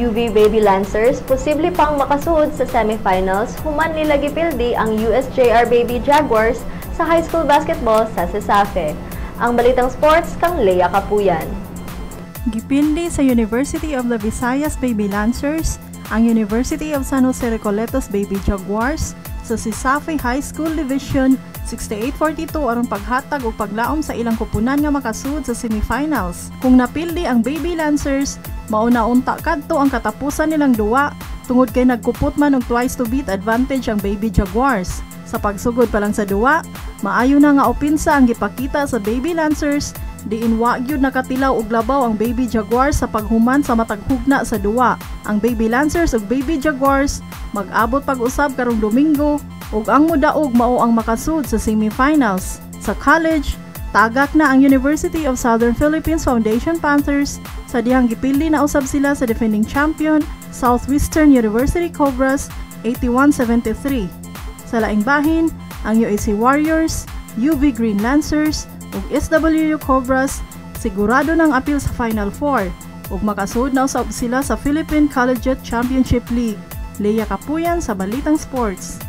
UV Baby Lancers posible pang makasud sa semifinals human nila gipildi ang USJR Baby Jaguars sa high school basketball sa CESAFE. Ang balitang sports kang Leia Capuyan. Gipildi sa University of the Visayas Baby Lancers ang University of San Jose Recoletos Baby Jaguars sa CESAFE High School Division 68-42 aron paghatag o paglaom sa ilang kupunan nga makasud sa semifinals. Kung napildi ang Baby Lancers, mauna-unta kadto ang katapusan nilang duwa tungod kay nagkupot man og twice to beat advantage ang Baby Jaguars. Sa pagsugod pa lang sa duwa, maayo na nga opinsa ang gipakita sa Baby Lancers, diin wa gyud nakatilaw og labaw ang Baby Jaguars sa paghuman sa matag hugna sa duwa. Ang Baby Lancers ug Baby Jaguars mag-abot pag-usab karong Domingo ug ang modaog mao ang makasud sa semifinals. Sa college, tagak na ang University of Southern Philippines Foundation Panthers sa dihang gipildi na usab sila sa defending champion Southwestern University Cobras 81-73. Sa laing bahin, ang UAC Warriors, UV Green Lancers ug SWU Cobras sigurado ng apil sa Final Four ug makasud na usab sila sa Philippine Collegiate Championship League. Leia Capuyan sa Balitang Sports.